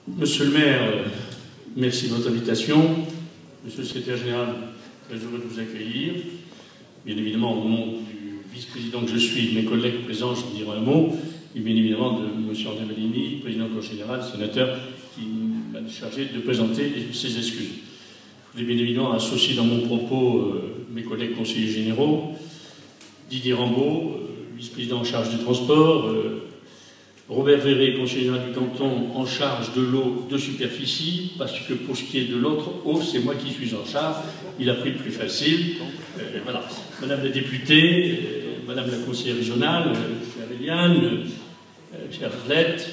Monsieur le maire, merci de votre invitation. Monsieur le secrétaire général, très heureux de vous accueillir. Bien évidemment, au nom du vice-président que je suis, de mes collègues présents, j'en dirai un mot, et bien évidemment de monsieur André Bellini, président du Conseil général, sénateur, qui m'a chargé de présenter ses excuses. Je voulais bien évidemment associer dans mon propos mes collègues conseillers généraux, Didier Rambaud, vice-président en charge du transport, Robert Verret, conseiller général du canton en charge de l'eau de superficie, parce que pour ce qui est de l'autre eau, c'est moi qui suis en charge. Il a pris le plus facile. Voilà. Madame la députée, Madame la conseillère régionale, chère Eliane, chère Arlette,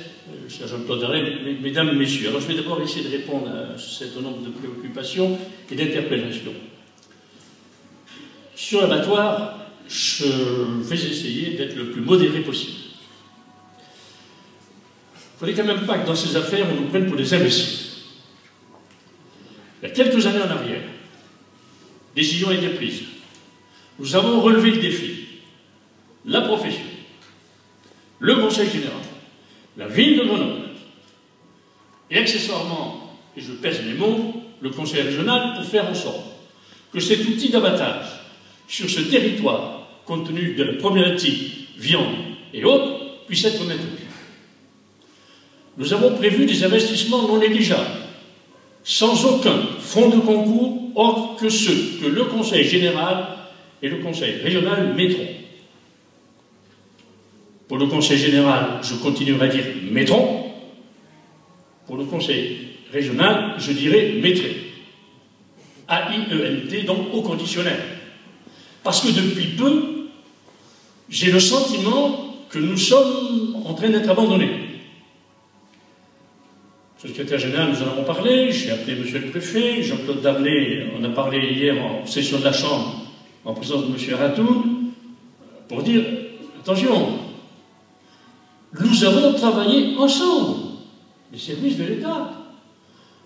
cher Jean-Claude Arlette, mesdames, messieurs. Alors je vais d'abord essayer de répondre à un certain nombre de préoccupations et d'interpellations. Sur l'abattoir, je vais essayer d'être le plus modéré possible. Il ne faudrait quand même pas que dans ces affaires, on nous prenne pour des imbéciles. Il y a quelques années en arrière, décision a été prise. Nous avons relevé le défi. La profession, le Conseil général, la ville de Grenoble, et accessoirement, et je pèse mes mots, le Conseil régional, pour faire en sorte que cet outil d'abattage sur ce territoire, compte tenu de la problématique viande et autres, puisse être maintenu. Nous avons prévu des investissements non négligeables, sans aucun fonds de concours autre que ceux que le Conseil général et le Conseil régional mettront. Pour le Conseil général, je continuerai à dire mettront. Pour le Conseil régional, je dirais mettrai. A-I-E-N-T, donc au conditionnel. Parce que depuis peu, j'ai le sentiment que nous sommes en train d'être abandonnés. Le secrétaire général, nous en avons parlé, j'ai appelé monsieur le préfet, Jean-Claude Darnay, on a parlé hier en session de la Chambre, en présence de monsieur Ratoun, pour dire, attention, nous avons travaillé ensemble, les services de l'État,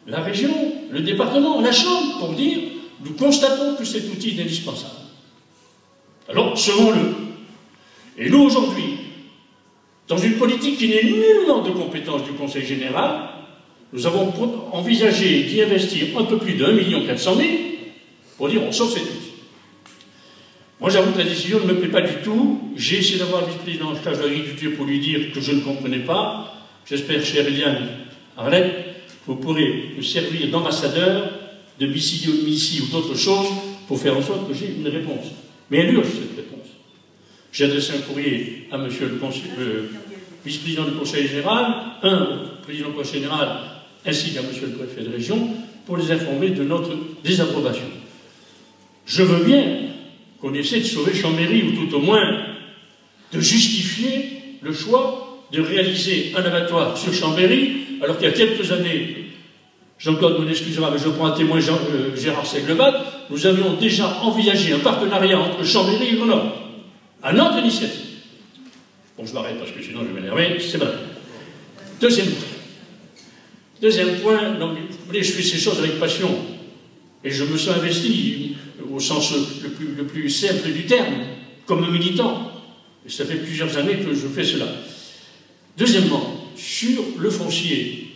la région, le département, la Chambre, pour dire, nous constatons que cet outil est indispensable. Alors, second-le. Et nous, aujourd'hui, dans une politique qui n'est nullement de compétence du Conseil général, nous avons envisagé d'y investir un peu plus de 1 400 000 pour dire on sort cet outil. Moi j'avoue que la décision ne me plaît pas du tout. J'ai essayé d'avoir le vice-président en charge de l'agriculture pour lui dire que je ne comprenais pas. J'espère, chère Eliane Arlette, que vous pourrez me servir d'ambassadeur, de Missy ou d'autres choses pour faire en sorte que j'ai une réponse. Mais elle urge cette réponse. J'ai adressé un courrier à monsieur le vice-président du Conseil général, au président du Conseil général, ainsi qu'à monsieur le préfet de région, pour les informer de notre désapprobation. Je veux bien qu'on essaie de sauver Chambéry, ou tout au moins de justifier le choix de réaliser un abattoir sur Chambéry, alors qu'il y a quelques années, Jean-Claude m'en excusera, mais je prends à témoin Gérard Seglevat, nous avions déjà envisagé un partenariat entre Chambéry et Grenoble, à notre initiative. Bon, je m'arrête parce que sinon je vais m'énerver, c'est vrai. Deuxième point, donc, vous voyez, je fais ces choses avec passion. Et je me sens investi, au sens le plus simple du terme, comme militant. Et ça fait plusieurs années que je fais cela. Deuxièmement, sur le foncier,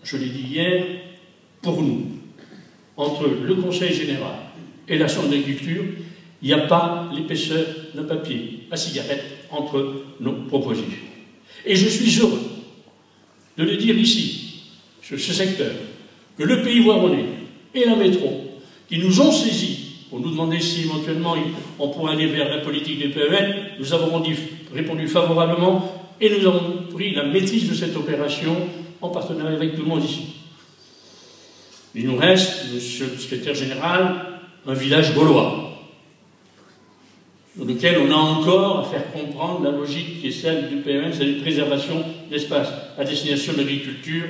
je l'ai dit hier, pour nous, entre le Conseil général et la Chambre d'agriculture, il n'y a pas l'épaisseur d'un papier à cigarette entre nos propositions. Et je suis heureux de le dire ici, sur ce secteur, que le Pays Voironnais et la métro, qui nous ont saisis pour nous demander si éventuellement on pourrait aller vers la politique des PEN, nous avons répondu favorablement et nous avons pris la maîtrise de cette opération en partenariat avec tout le monde ici. Il nous reste, monsieur le secrétaire général, un village gaulois, dans lequel on a encore à faire comprendre la logique qui est celle du PEN, c'est-à-dire préservation d'espace à destination de l'agriculture.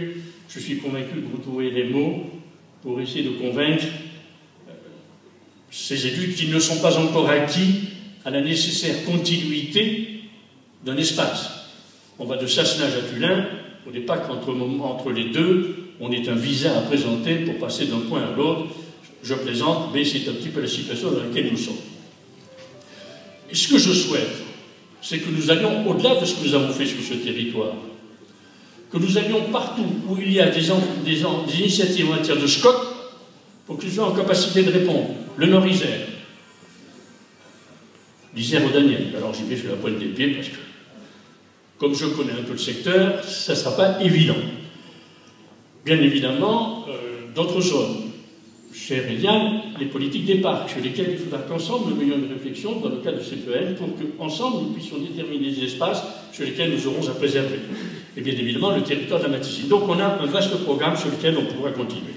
Je suis convaincu que vous trouverez les mots pour essayer de convaincre ces élus qui ne sont pas encore acquis à la nécessaire continuité d'un espace. On va de Sassenage à Tulin, on n'est pas qu'entre les deux, on est un visa à présenter pour passer d'un point à l'autre. Je plaisante, mais c'est un petit peu la situation dans laquelle nous sommes. Et ce que je souhaite, c'est que nous allions au-delà de ce que nous avons fait sur ce territoire. que nous allions partout où il y a des initiatives en matière de SCOT pour que nous soyons en capacité de répondre. Le Nord-Isère, l'Isère au Daniel. Alors j'y vais sur la pointe des pieds parce que, comme je connais un peu le secteur, ça ne sera pas évident. Bien évidemment, d'autres zones. Cher Eliane, les politiques des parcs, sur lesquelles il faudra qu'ensemble nous menions une réflexion dans le cadre de CPN pour qu'ensemble nous puissions déterminer des espaces sur lesquels nous aurons à préserver. Et bien évidemment, le territoire de la Matissine. Donc on a un vaste programme sur lequel on pourra continuer.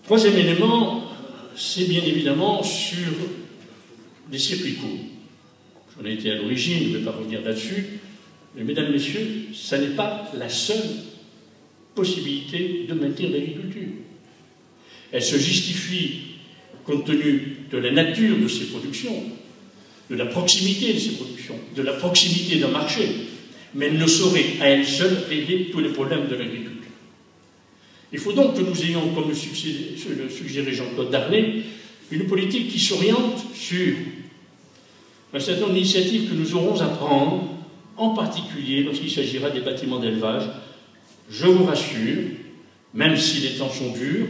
Troisième élément, c'est bien évidemment sur les circuits courts. J'en ai été à l'origine, je ne vais pas revenir là-dessus, mais mesdames, messieurs, ça n'est pas la seule possibilité de maintenir l'agriculture. Elle se justifie compte tenu de la nature de ces productions, de la proximité de ces productions, de la proximité d'un marché, mais elle ne saurait à elle seule régler tous les problèmes de l'agriculture. Il faut donc que nous ayons, comme le suggérait Jean-Claude Darnay, une politique qui s'oriente sur un certain nombre d'initiatives que nous aurons à prendre, en particulier lorsqu'il s'agira des bâtiments d'élevage. Je vous rassure, même si les temps sont durs,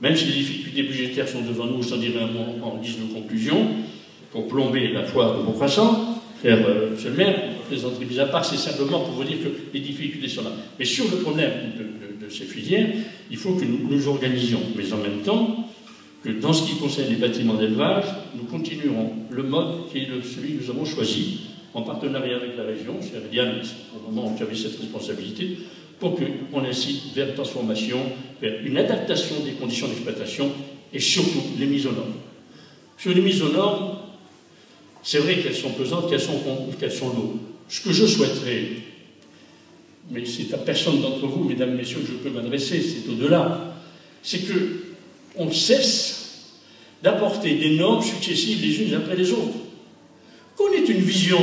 même si les difficultés budgétaires sont devant nous, j'en dirai un mot en guise de conclusion, pour plomber la foire de Beaucroissant, cher monsieur le maire, plaisanterie mise à part, c'est simplement pour vous dire que les difficultés sont là. Mais sur le problème de ces filières, il faut que nous nous organisions, mais en même temps, que dans ce qui concerne les bâtiments d'élevage, nous continuerons le mode qui est celui que nous avons choisi, en partenariat avec la région, cher Eliane, au moment où tu avais cette responsabilité, pour qu'on incite vers la transformation, vers une adaptation des conditions d'exploitation et surtout les mises aux normes. Sur les mises aux normes, c'est vrai qu'elles sont pesantes, qu'elles sont lourdes. Ce que je souhaiterais, mais c'est à personne d'entre vous, mesdames, messieurs, que je peux m'adresser, c'est au-delà, c'est qu'on cesse d'apporter des normes successives les unes après les autres. Qu'on ait une vision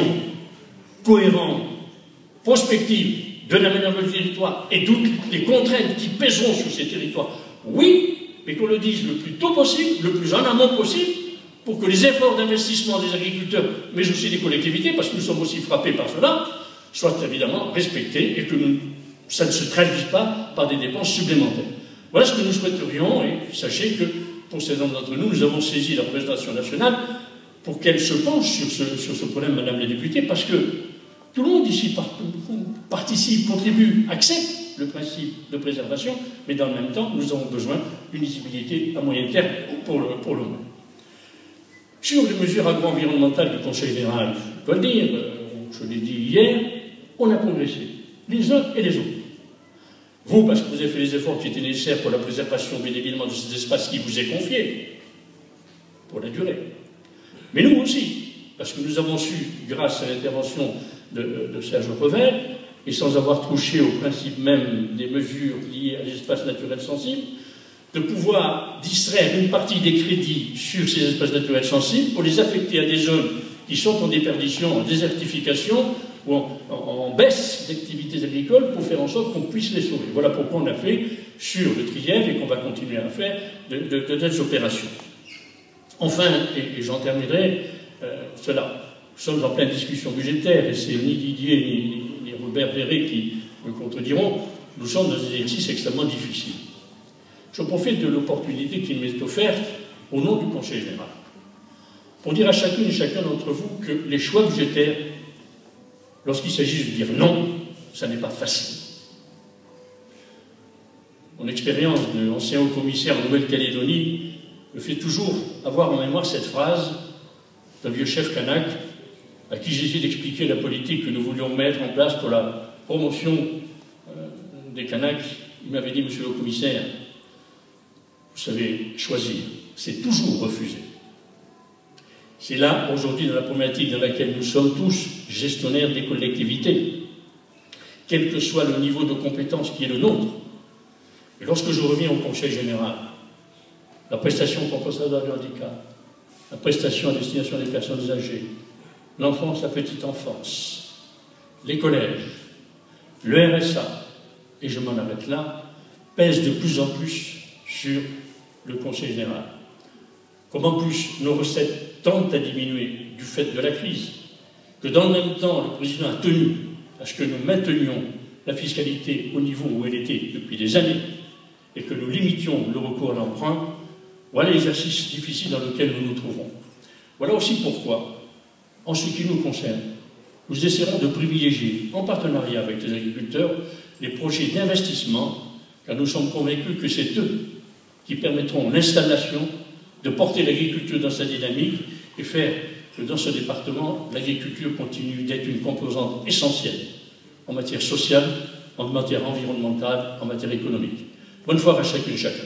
cohérente, prospective, de l'aménagement du territoire et toutes les contraintes qui pèseront sur ces territoires, oui, mais qu'on le dise le plus tôt possible, le plus en amont possible, pour que les efforts d'investissement des agriculteurs, mais aussi des collectivités, parce que nous sommes aussi frappés par cela, soient évidemment respectés et que ça ne se traduise pas par des dépenses supplémentaires. Voilà ce que nous souhaiterions, et sachez que pour certains d'entre nous, nous avons saisi la représentation nationale pour qu'elle se penche sur ce problème, madame la députée, parce que tout le monde ici participe, contribue, accepte le principe de préservation, mais dans le même temps, nous avons besoin d'une lisibilité à moyen terme pour le moins. Sur les mesures agro-environnementales du Conseil général, je dois le dire, je l'ai dit hier, on a progressé, les uns et les autres. Vous, parce que vous avez fait les efforts qui étaient nécessaires pour la préservation, bien évidemment, de cet espace qui vous est confié, pour la durée. Mais nous aussi, parce que nous avons su, grâce à l'intervention de Serge Revel, et sans avoir touché au principe même des mesures liées à l'espace naturel sensible, de pouvoir distraire une partie des crédits sur ces espaces naturels sensibles pour les affecter à des zones qui sont en déperdition, en désertification ou en baisse d'activités agricoles pour faire en sorte qu'on puisse les sauver. Voilà pourquoi on a fait sur le Trièvre et qu'on va continuer à faire de telles opérations. Enfin, et j'en terminerai, cela. Nous sommes en pleine discussion budgétaire et c'est ni Didier ni Robert Véret qui me contrediront. Nous sommes dans un exercice extrêmement difficile. Je profite de l'opportunité qui m'est offerte au nom du Conseil général pour dire à chacune et chacun d'entre vous que les choix budgétaires, lorsqu'il s'agit de dire non, ça n'est pas facile. Mon expérience d'ancien haut-commissaire en Nouvelle-Calédonie me fait toujours avoir en mémoire cette phrase d'un vieux chef kanak à qui j'ai essayé d'expliquer la politique que nous voulions mettre en place pour la promotion des Kanaks. Il m'avait dit, monsieur le commissaire, vous savez, choisir, c'est toujours refuser. C'est là, aujourd'hui, dans la problématique dans laquelle nous sommes tous gestionnaires des collectivités, quel que soit le niveau de compétence qui est le nôtre. Et lorsque je reviens au Conseil général, la prestation compensatoire du handicap, la prestation à destination des personnes âgées, l'enfance à petite enfance, les collèges, le RSA, et je m'en arrête là, pèsent de plus en plus sur le Conseil général. Comme en plus nos recettes tendent à diminuer du fait de la crise, que dans le même temps le président a tenu à ce que nous maintenions la fiscalité au niveau où elle était depuis des années et que nous limitions le recours à l'emprunt, voilà l'exercice difficile dans lequel nous nous trouvons. Voilà aussi pourquoi, en ce qui nous concerne, nous essaierons de privilégier, en partenariat avec les agriculteurs, les projets d'investissement, car nous sommes convaincus que c'est eux qui permettront l'installation, de porter l'agriculture dans sa dynamique et faire que dans ce département, l'agriculture continue d'être une composante essentielle en matière sociale, en matière environnementale, en matière économique. Bonne foi à chacune, chacun.